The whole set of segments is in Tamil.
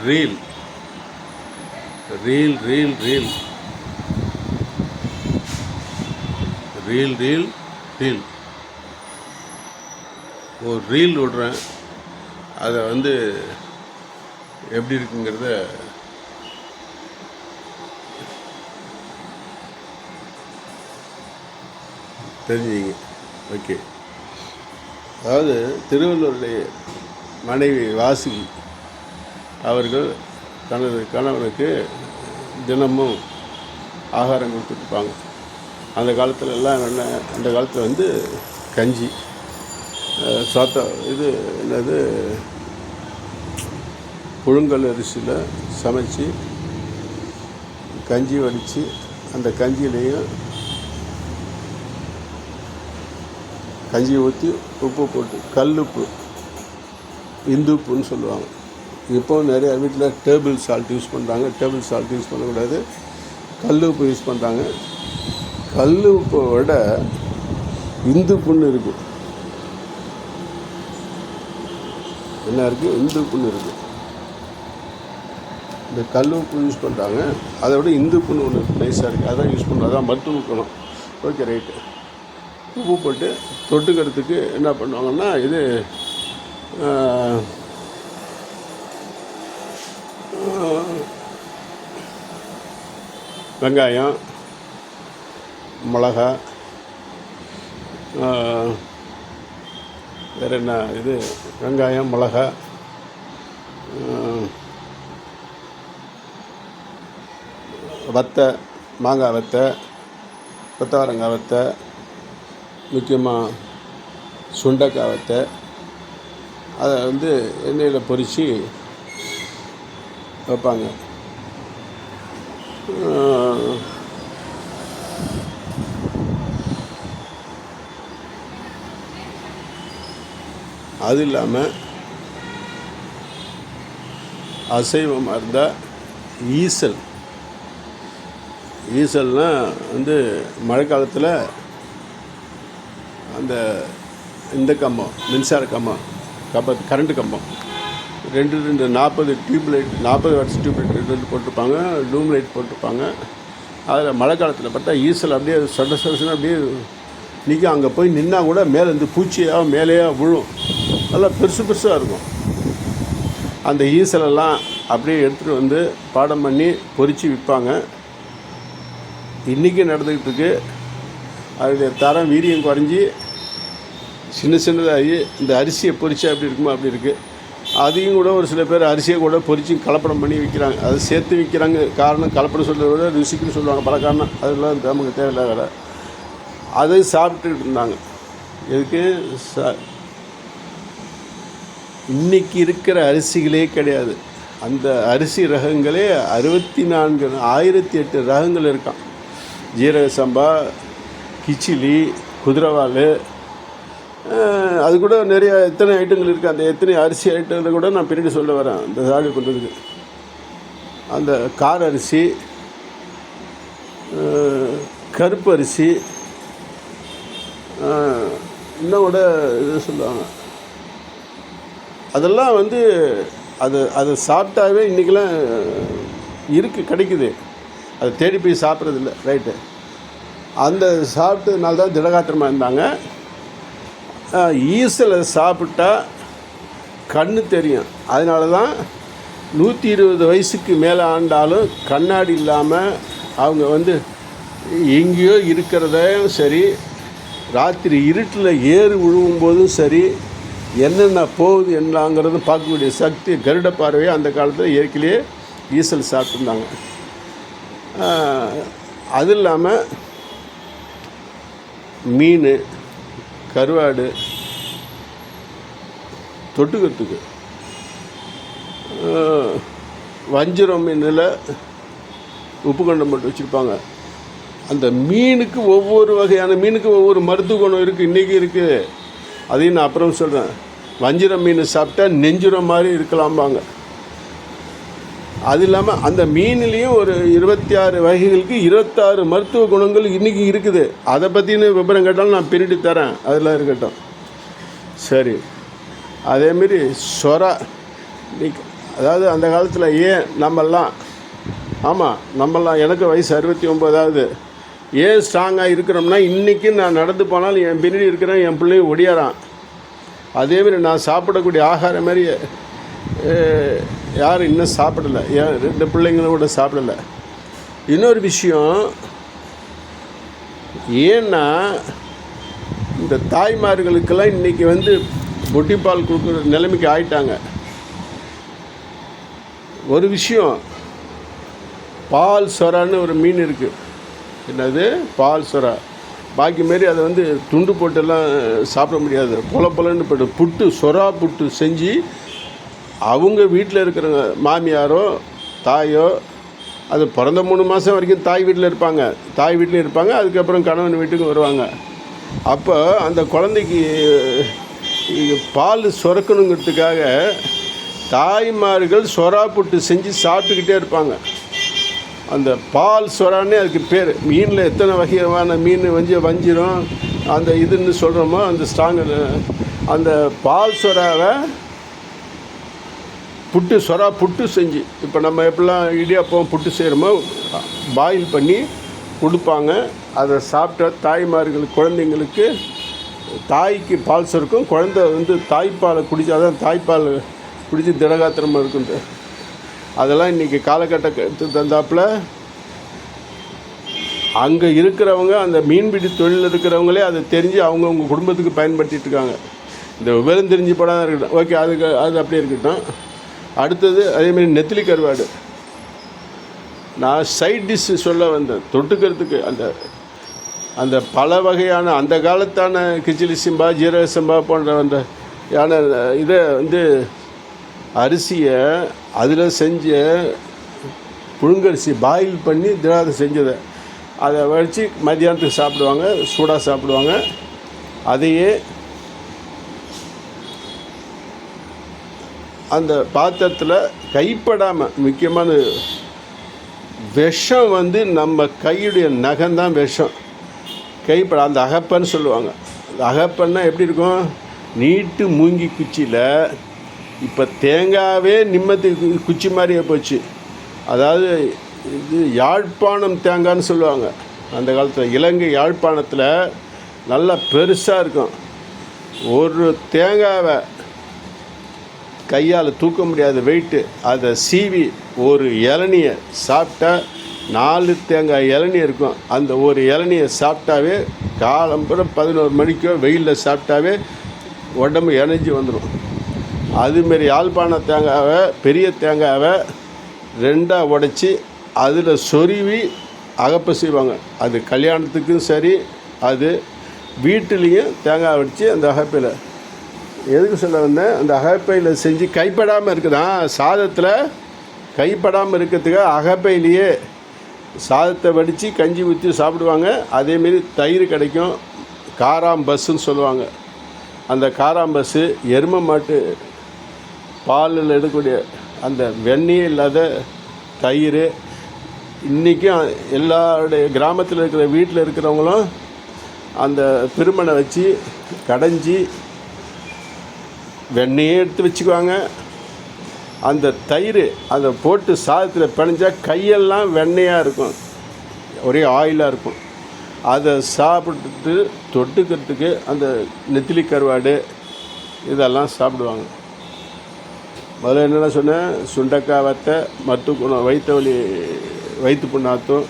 Reel reel reel reel reel reel reel ஒரு ரீல் விடுறேன். அதை எப்படி இருக்குங்கிறத தெரிஞ்சுங்க. ஓகே. அதாவது திருவள்ளுவருடைய மனைவி வாசுகி அவர்கள் தனது கணவனுக்கு தினமும் ஆகாரம் கொடுத்துட்ருப்பாங்க. அந்த காலத்துல எல்லாம் அந்த காலத்தில் கஞ்சி இது என்னது புழுங்கல் அரிசியில் சமைச்சு கஞ்சி வடித்து அந்த கஞ்சியிலையும் கஞ்சி ஊற்றி உப்பு போட்டு கல்லுப்பு இந்துப்புன்னு சொல்லுவாங்க. இப்போது நிறைய வீட்டில் டேபிள் சால்ட் யூஸ் பண்ணுறாங்க. டேபிள் சால்ட் யூஸ் பண்ணக்கூடாது, கல் உப்பு யூஸ் பண்ணுறாங்க. கல் உப்பை விட இந்துப்புன்னு இருக்குது. என்ன இருக்குது? இந்துப்புன்னு இருக்குது. இந்த கல் உப்பு யூஸ் பண்ணுறாங்க, அதை விட இந்துப்புன்னு ஒன்று நைஸாக இருக்குது, அதான் யூஸ் பண்ணுறோம். அதான் மருத்துவ குணம். Okay, right. உப்பு போட்டு தொட்டுக்கிறதுக்கு என்ன பண்ணுவாங்கன்னா இது வெங்காயம், மிளகா, வேறு என்ன இது வெங்காயம், மிளகா, வத்தை, மாங்காய் வத்தை, கொத்தவரங்காய் வத்தை, முக்கியமாக சுண்டைக்காய் வத்தை, அதை எண்ணெயில் பொரித்து வைப்பாங்க. அது இல்லாமல் அசைவமாக இருந்தால் ஈசல்னால் மழை காலத்தில் இந்த கம்பம், மின்சார கம்பம், கரண்ட்டு கம்பம் 2 40 டியூப்லைட், 40 வாட்ஸ் டியூப்லைட் போட்டிருப்பாங்க, டூம் லைட் போட்டிருப்பாங்க. அதில் மழை காலத்தில் பார்த்தா ஈசல் அப்படியே சடசடன்னு அப்படியே நிற்கும். அங்கே போய் நின்னா கூட மேலே பூச்சியாக மேலேயே விழும். நல்லா பெருசாக இருக்கும். அந்த ஈசலெல்லாம் அப்படியே எடுத்துகிட்டு பாடம் பண்ணி பொரித்து விற்பாங்க. இன்றைக்கி நடந்துக்கிட்டு இருக்கு. அதனுடைய தரம் வீரியம் குறைஞ்சி சின்னதாகி இந்த அரிசியை பொரிச்சா எப்படி இருக்குமோ அப்படி இருக்குது. அதையும் கூட ஒரு சில பேர் அரிசியை கூட பொரித்து கலப்படம் பண்ணி விற்கிறாங்க. அதை சேர்த்து விற்கிறாங்க. காரணம் கலப்படம் சொல்கிறத விட ருசிக்குன்னு சொல்லுவாங்க, பல காரணம். அதெல்லாம் நமக்கு தேவையில்லை. வேலை அதை சாப்பிட்டுக்கிட்டு இருந்தாங்க. எதுக்கு? இன்றைக்கி இருக்கிற அரிசிகளே கிடையாது. அந்த அரிசி ரகங்களே 1008 ரகங்கள் இருக்கான். ஜீரக சம்பா, கிச்சிலி, குதிரவாள், அது கூட நிறைய எத்தனை ஐட்டங்கள் இருக்குது. அந்த எத்தனை அரிசி ஐட்டங்களை கூட நான் பின்னாடி சொல்ல வரேன். அந்த சாகு கொண்டதுக்கு அந்த கார அரிசி, கருப்பு அரிசி, இன்னும் கூட இது சொல்லுவாங்க. அதெல்லாம் அதை சாப்பிட்டாவே இன்றைக்கெல்லாம் இருக்குது, கிடைக்குது. அதை தேடி போய் சாப்பிட்றதில்ல. ரைட்டு. அந்த சாப்பிட்டதுனால தான் திடகாத்திரமாக இருந்தாங்க. ஈசலை சாப்பிட்டா கண்ணு தெரியும். அதனால தான் 120 வயசுக்கு மேலே ஆண்டாலும் கண்ணாடி இல்லாமல் அவங்க எங்கேயோ இருக்கிறதையும் சரி, ராத்திரி இருட்டில் ஏறு விழுவும்போதும் சரி, என்னென்ன போகுது என்னங்கிறதும் பார்க்கக்கூடிய சக்தி, கருட பார்வையை அந்த காலத்தில் இயற்கையிலேயே ஈசல் சாப்பிட்ருந்தாங்க. அது இல்லாமல் மீன், கருவாடு தொட்டுக்கிறதுக்கு வஞ்சிரம் மீனில் உப்பு கண்டம் போட்டு வச்சுருப்பாங்க. அந்த மீனுக்கு ஒவ்வொரு வகையான மீனுக்கு ஒவ்வொரு மருத்துவ குணம் இருக்குது, இன்றைக்கி இருக்குது. அதையும் நான் அப்புறம் சொல்கிறேன். வஞ்சிரம் மீன் சாப்பிட்டா நெஞ்சுரம் மாதிரி இருக்கலாம்பாங்க. அது இல்லாமல் அந்த மீன்லேயும் ஒரு 26 வகைகளுக்கு 26 மருத்துவ குணங்கள் இன்றைக்கி இருக்குது. அதை பற்றின விவரம் கேட்டாலும் நான் பிரித்து தரேன், அதெல்லாம் இருக்கட்டும். சரி. அதேமாரி சொரா, அதாவது அந்த காலத்தில் ஏன் நம்மெல்லாம் எனக்கு வயசு 69. ஏன் ஸ்ட்ராங்காக இருக்கிறோம்னா, இன்றைக்கி நான் நடந்து போனாலும் என் பின்னாடி இருக்கிறேன், என் பிள்ளையும் ஒடியாரான். அதேமாரி நான் சாப்பிடக்கூடிய ஆகாரம் மாதிரி யாரும் இன்னும் சாப்பிடலை, ஏன் 2 பிள்ளைங்களும் கூட சாப்பிடலை. இன்னொரு விஷயம், ஏன்னா இந்த தாய்மார்களுக்கெல்லாம் இன்றைக்கி பொட்டிப்பால் கொடுக்குற நிலைமைக்கு ஆயிட்டாங்க. ஒரு விஷயம், பால் சொரான்னு ஒரு மீன் இருக்குது. என்னது? பால் சொரா. பாக்கி மாரி அதை துண்டு போட்டெல்லாம் சாப்பிட முடியாது. பொலன்னு போய்ட்டு சொரா புட்டு செஞ்சு அவங்க வீட்டில் இருக்கிறவங்க மாமியாரோ தாயோ, அது பிறந்த 3 மாதம் வரைக்கும் தாய் வீட்டில் இருப்பாங்க. அதுக்கப்புறம் கணவன் வீட்டுக்கு வருவாங்க. அப்போ அந்த குழந்தைக்கு பால் சுரக்கணுங்கிறதுக்காக தாய்மார்கள் சொரா புட்டு செஞ்சு சாப்பிட்டுக்கிட்டே இருப்பாங்க. அந்த பால் சொரானே அதுக்கு பேர். மீனில் எத்தனை வகையான மீன் வஞ்சிரம் அந்த இதுன்னு சொல்கிறோமோ, அந்த ஸ்ட்ராங்கு அந்த பால் சொராவை சொரா புட்டு செஞ்சு, இப்போ நம்ம எப்படிலாம் இடியாப்பம் புட்டு செய்கிறோமோ பாயில் பண்ணி கொடுப்பாங்க. அதை சாப்பிட்டா தாய்மார்கள் குழந்தைங்களுக்கு, தாய்க்கு பால் சுரக்கும், குழந்தை தாய்ப்பாலை குடித்தாதான் தாய்ப்பால் குடித்து திடகாத்திரமாக இருக்குன்ட்டு. அதெல்லாம் இன்றைக்கி காலகட்டத்துக்கு தந்தாப்பில் அங்கே இருக்கிறவங்க, அந்த மீன்பிடி தொழில் இருக்கிறவங்களே அதை தெரிஞ்சு அவங்கவுங்க குடும்பத்துக்கு பயன்படுத்திகிட்டு இருக்காங்க. இந்த விவரம் தெரிஞ்சு படம் தான் இருக்கட்டும், ஓகே, அது அப்படியே இருக்கட்டும். அடுத்தது அதேமாரி நெத்திலி கருவாடு. நான் சைட் டிஷ்ஷு சொல்ல வந்தேன், தொட்டுக்கிறதுக்கு அந்த பல வகையான அந்த காலத்தான கிச்சிலி சம்பா, ஜீரக சம்பா போன்ற அந்த இதை அரிசியை அதில் செஞ்ச புழுங்கரிசி பாயில் பண்ணி திராவிட செஞ்சதை அதை வச்சு மதியானத்துக்கு சாப்பிடுவாங்க, சூடாக சாப்பிடுவாங்க. அதையே அந்த பாத்திரத்தில் கைப்படாமல், முக்கியமான விஷம் நம்ம கையுடைய நகம்தான் விஷம். அந்த அகப்பன்னு சொல்லுவாங்க. அந்த அகப்பன்னா எப்படி இருக்கும்? நீட்டு மூங்கி குச்சியில் இப்போ தேங்காவே நிம்மதி குச்சி மாதிரியே போச்சு. அதாவது இது யாழ்ப்பாணம் தேங்காய்னு சொல்லுவாங்க. அந்த காலத்தில் இலங்கை யாழ்ப்பாணத்தில் நல்லா பெருசாக இருக்கும். ஒரு தேங்காவை கையால் தூக்க முடியாத வெயிட்டு. அதை சீவி ஒரு இளநியை சாப்பிட்டா 4 தேங்காய் இளநீ இருக்கும். அந்த ஒரு இளநியை சாப்பிட்டாவே காலம்புறம் 11 மணிக்கோ வெயிலில் சாப்பிட்டாவே உடம்பு எனர்ஜி வந்துடும். அதுமாரி யாழ்ப்பாண தேங்காவை, பெரிய தேங்காவை 2ஆக உடைச்சி அதில் சொருவி அகப்பை செய்வாங்க. அது கல்யாணத்துக்கும் சரி, அது வீட்டிலையும் தேங்காய் வச்சு அந்த அகப்பையில், எதுக்கு சொல்ல வந்தேன், அந்த அகப்பையில் செஞ்சு கைப்படாமல் இருக்குதான். சாதத்தில் கைப்படாமல் இருக்கிறதுக்காக அகப்பையிலேயே சாதத்தை வடித்து கஞ்சி ஊற்றி சாப்பிடுவாங்க. அதேமாரி தயிர் கிடைக்கும். காராம்பஸ்ன்னு சொல்லுவாங்க. அந்த காராம்பஸ்ஸு எருமை மாட்டு பாலில் எடுக்கக்கூடிய அந்த வெண்ணெயே இல்லாத தயிர். இன்றைக்கும் எல்லாருடைய கிராமத்தில் இருக்கிற வீட்டில் இருக்கிறவங்களும் அந்த திருமணை வச்சு கடைஞ்சி வெண்ணெயே எடுத்து வச்சுக்குவாங்க. அந்த தயிர் அதை போட்டு சாதத்தில் பிணைஞ்சால் கையெல்லாம் வெண்ணெயாக இருக்கும், ஒரே ஆயிலாக இருக்கும். அதை சாப்பிட்டுட்டு தொட்டுக்கிறதுக்கு அந்த நெத்திலி கருவாடு இதெல்லாம் சாப்பிடுவாங்க. முதல்ல என்னென்ன சொன்னேன்? சுண்டக்காய் வத்தை மருத்துவ குணம், வயிற்று புண்ணாத்தும்.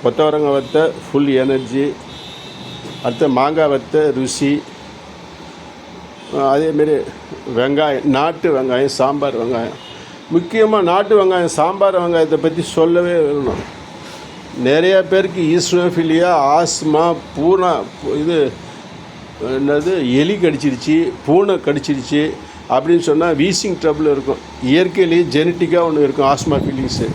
கொத்தவரங்காய் வத்தை ஃபுல் எனர்ஜி. அடுத்த மாங்காய் வத்தை ருசி. அதேமாரி வெங்காயம், நாட்டு வெங்காயம், சாம்பார் வெங்காயம். முக்கியமாக நாட்டு வெங்காயம், சாம்பார் வெங்காயத்தை பற்றி சொல்லவே வேணும். நிறையா பேருக்கு ஈஸ்னோஃபிலியா, ஆஸ்மா, பூனை எலி கடிச்சிருச்சு, பூனை கடிச்சிருச்சு அப்படின்னு சொன்னால் வீசிங் ட்ரபிள் இருக்கும். இயற்கையிலேயே ஜெனட்டிக்காக ஒன்று இருக்கும், ஆஸ்மா ஃபீலிங்ஸு.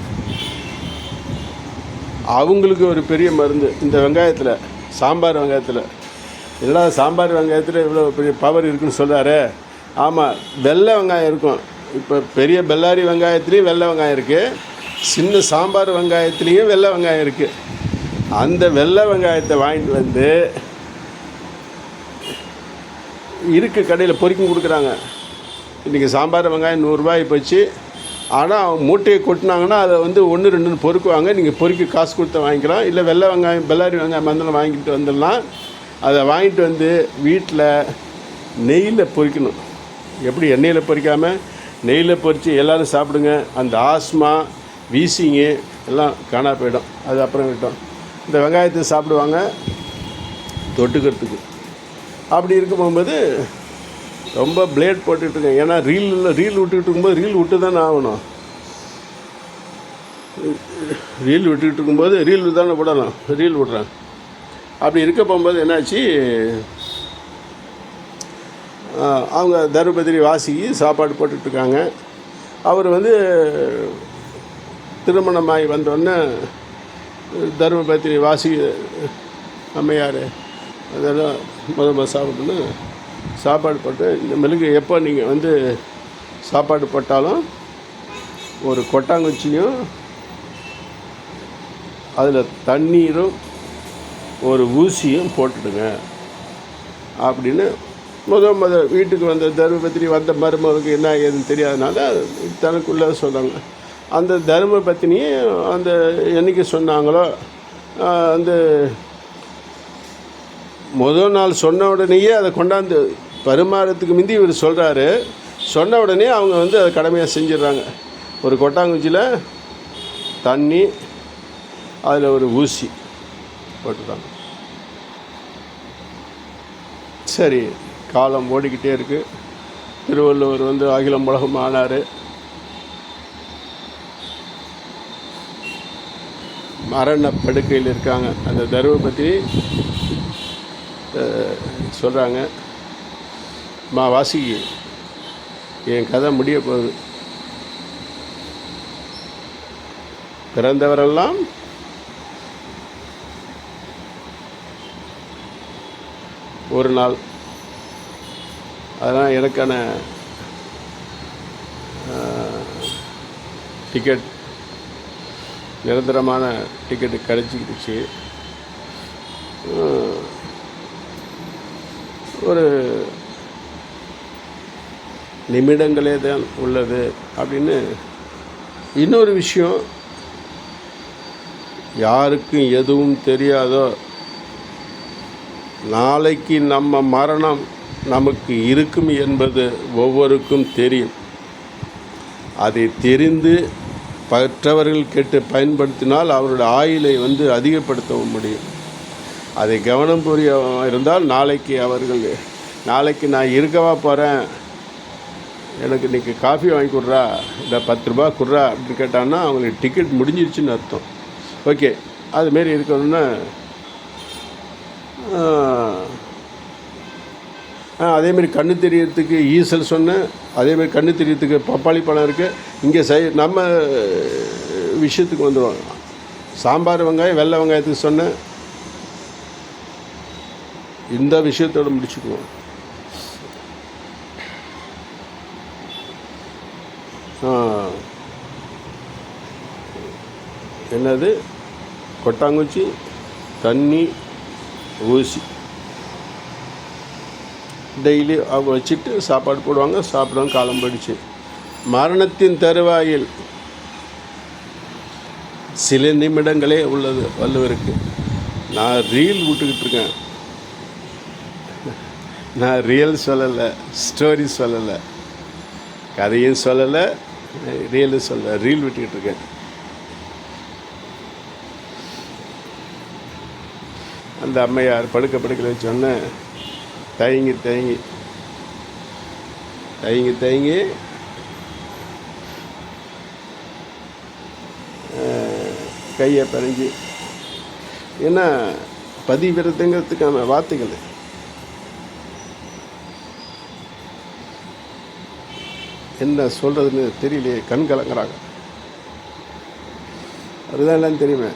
அவங்களுக்கு ஒரு பெரிய மருந்து இந்த வெங்காயத்தில், சாம்பார் வெங்காயத்தில். இல்லைடா சாம்பார் வெங்காயத்தில் இவ்வளோ பெரிய பவர் இருக்குதுன்னு சொல்கிறாரு. ஆமாம், வெள்ளை வெங்காயம் இருக்கும். இப்போ பெரிய பெல்லாரி வெங்காயத்துலேயும் வெள்ளை வெங்காயம் இருக்குது, சின்ன சாம்பார் வெங்காயத்துலேயும் வெள்ளை வெங்காயம் இருக்குது. அந்த வெள்ளை வெங்காயத்தை வாங்கிட்டு கடையில் பொறிக்கும் கொடுக்குறாங்க. இன்றைக்கி சாம்பார் வெங்காயம் 100 ரூபாய் போச்சு. ஆனால் மூட்டையை கொட்டினாங்கன்னா அதை வந்து 1 2 பொறுக்குவாங்க. நீங்கள் பொறுக்கி காசு கொடுத்து வாங்கிக்கலாம். இல்லை வெள்ளை வெங்காயம் பெல்லாரி வெங்காயம் மந்தெல்லாம் வாங்கிட்டு வந்துடலாம். அதை வாங்கிட்டு வந்து வீட்டில் நெய்யில் பொரிக்கணும். எப்படி எண்ணெயில் பொரிக்காமல் நெய்யில் பொரித்து எல்லோரும் சாப்பிடுங்க. அந்த ஆஸ்மா வீசிங்கு எல்லாம் காணா போயிடும். அது அப்புறம் விட்டோம். இந்த வெங்காயத்தை சாப்பிடுவாங்க தொட்டுக்கிறதுக்கு. அப்படி இருக்க போகும்போது ரொம்ப பிளேட் போட்டுட்ருக்கேன். ஏன்னா ரீல் விட்டுக்கிட்டு இருக்கும்போது ரீல் விட்டு தானே ஆகணும். ரீல் விட்டுக்கிட்டு இருக்கும்போது ரீல் தானே விடலாம். ரீல் விட்றேன். அப்படி இருக்க போகும்போது என்னாச்சு, அவங்க தர்மபத்திரி வாசிக்கு சாப்பாடு போட்டுட்ருக்காங்க. அவர் வந்து திருமணமாகி வந்தோடனே தர்மபத்திரி வாசி அம்மையார் அதெல்லாம் முதல் சாப்பிடணும். சாப்பாடு போட்டு இந்த மெழுகு எப்போ நீங்கள் வந்து சாப்பாடு போட்டாலும் ஒரு கொட்டாங்குச்சியும் அதில் தண்ணீரும் ஒரு ஊசியும் போட்டுடுங்க அப்படின்னு வீட்டுக்கு வந்த தர்மபத்திரி வந்த மருமகளுக்கு என்ன ஏதுன்னு தெரியாதனால தனக்குள்ளே சொன்னாங்க. அந்த தர்மபத்தினியும் அந்த என்றைக்கு சொன்னாங்களோ அந்த முதல் நாள் சொன்ன உடனேயே அதை கொண்டாந்து பரிமாறத்துக்கு முந்தி இவர் சொல்கிறாரு. சொன்ன உடனே அவங்க வந்து அதை கடமையாக செஞ்சிடுறாங்க. ஒரு கொட்டாங்குச்சியில் தண்ணி, அதில் ஒரு ஊசி போட்டுட்டாங்க. சரி, காலம் ஓடிக்கிட்டே இருக்குது. திருவள்ளுவர் வந்து அகிலம் உலகம் ஆனார். மரணப்படுக்கையில் இருக்காங்க. அந்த தர்மபத்தி சொல்கிறாங்க, வாசிக்கு என் கதை முடிய போகுது. பிறந்தவரெல்லாம் ஒரு நாள். அதனால் எனக்கான டிக்கெட் நிரந்தரமான டிக்கெட்டு கிடச்சிக்கிடுச்சு. ஒரு நிமிடங்களே தான் உள்ளது அப்படின்னு. இன்னொரு விஷயம், யாருக்கும் எதுவும் தெரியாதோ, நாளைக்கு நம்ம மரணம் நமக்கு இருக்கும் என்பது ஒவ்வொருக்கும் தெரியும். அதை தெரிந்து மற்றவர்கள் கேட்டு பயன்படுத்தினால் அவருடைய ஆயுளை வந்து அதிகப்படுத்தவும் முடியும். அதை கவனம் புரிய இருந்தால் நாளைக்கு நான் இருக்கவா போகிறேன், எனக்கு இன்றைக்கி காஃபி வாங்கி கொடுறா, இல்லை 10 ரூபா கொடுறா அப்படின்னு கேட்டான்னா அவங்களுக்கு டிக்கெட் முடிஞ்சிருச்சுன்னு அர்த்தம். ஓகே, அதுமாரி இருக்கணும்னா அதேமாரி கண்ணு தெரியறதுக்கு ஈசல் சொன்னேன். அதேமாரி கண்ணு தெரியறதுக்கு பப்பாளி பழம் இருக்குது. இங்கே நம்ம விஷயத்துக்கு வந்துடுவோம். சாம்பார் வெங்காயம் வெள்ளை வெங்காயத்துக்கு சொன்னேன். இந்த விஷயத்தோடு முடிச்சுக்குவோம். என்னது, கொட்டாங்குச்சி, தண்ணி, ஊசி டெய்லி அவங்க வச்சுட்டு சாப்பாடு போடுவாங்க. சாப்பிடுவாங்க. காலம் போயிடுச்சு. மரணத்தின் தருவாயில் சில நிமிடங்களே உள்ளது வள்ளுவருக்கு. நான் ரீல் விட்டுக்கிட்டு இருக்கேன். நான் ரியல் சொல்லலை, ஸ்டோரி சொல்லலை, கதையும் சொல்லலை, ரியலும் சொல்லலை, ரீல் விட்டுக்கிட்டு இருக்கேன். அந்த அம்மையார் படுக்கையில் வச்சோன்னே தயங்கி கையை பறிஞ்சு, ஏன்னா பதிவிரதுங்கிறதுக்கான வார்த்தைகள் என்ன சொல்கிறதுன்னு தெரியலையே, கண் கலங்குறாங்க. அதுதான் எல்லாம் தெரியுமே.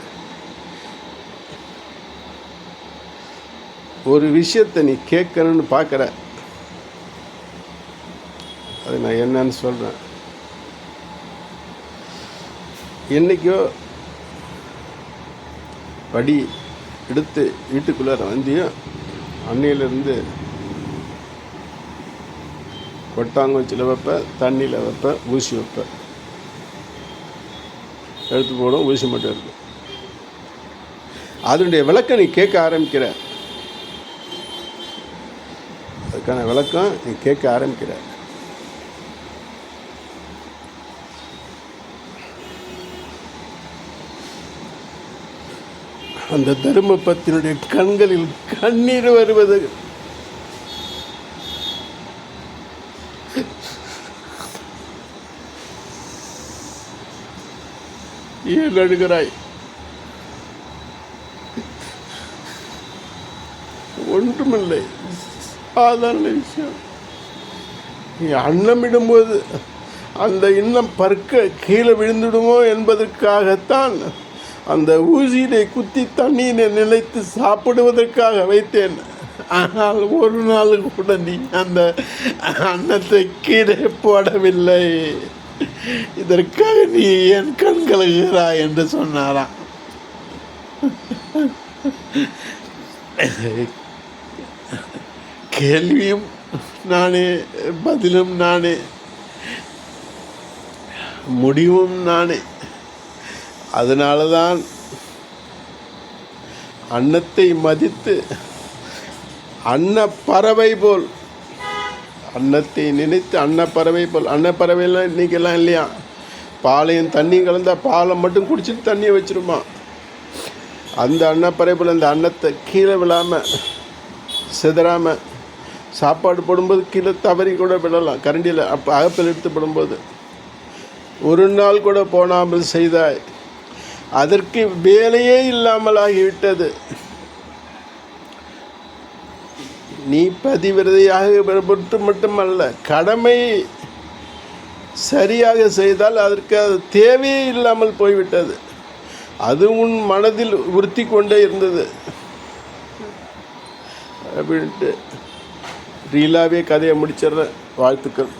ஒரு விஷயத்தை நீ கேட்கணுன்னு பார்க்குற, அது நான் என்னன்னு சொல்கிறேன். என்றைக்கோ படி எடுத்து வீட்டுக்குள்ளார வந்தியோ அன்னையிலேருந்து கொட்டாங்குச்சியில் வைப்பேன், தண்ணியில் வைப்பேன், ஊசி வைப்பேன். எடுத்து போடும், ஊசி மட்டும் இருக்கும். அதனுடைய விளக்கம் நீ கேட்க ஆரம்பிக்கிற, அதுக்கான விளக்கம் நீ கேட்க ஆரம்பிக்கிற. அந்த தர்மபத்தினுடைய கண்களில் கண்ணீர் வருவது ஏன் அழுகிறாய்? ஒன்றுமில்லை, சாதாரண விஷயம். நீ அன்னமிடும்போது அந்த இன்னம் பற்க கீழே விழுந்துடுமோ என்பதற்காகத்தான் அந்த ஊசியிலே குத்தி தண்ணீரை நிலைத்து சாப்பிடுவதற்காக வைத்தேன். ஆனால் ஒரு நாள் கூட நீ அந்த அன்னத்தை கீழே போடவில்லை. இதற்காக நீ என் கண்கலகிறாய் என்று சொன்னாராம். கேள்வியும் நானே, பதிலும் நானே, முடிவும் நானே. அதனால தான் அன்னத்தை மதித்து அன்னப்பறவை போல், அன்னத்தை நினைத்து அன்னப்பறவை போல், அன்னப்பறவைலாம் இன்றைக்கெல்லாம் இல்லையா, பாலையும் தண்ணி கலந்தால் பாலை மட்டும் குடிச்சிட்டு தண்ணியை வச்சிருமா. அந்த அன்னப்பறவை போல் அந்த அன்னத்தை கீழே விழாமல் சிதறாமல் சாப்பாடு போடும்போது கீழே தவறி கூட விடலாம், கரண்டியில் அப்போ அகப்பில் எடுத்து போடும்போது ஒரு நாள் கூட போனாமல் செய்தாய். அதற்கு வேலையே இல்லாமல் ஆகிவிட்டது. நீ பதிவிரதையாக பொறுத்து மட்டுமல்ல, கடமை சரியாக செய்தால் அதற்கு அது தேவையே இல்லாமல் போய்விட்டது. அது உன் மனதில் உறுத்தி கொண்டே இருந்தது அப்படின்ட்டு ரீலாவே கதையை முடிச்சிடுறேன். வாழ்த்துக்கள்.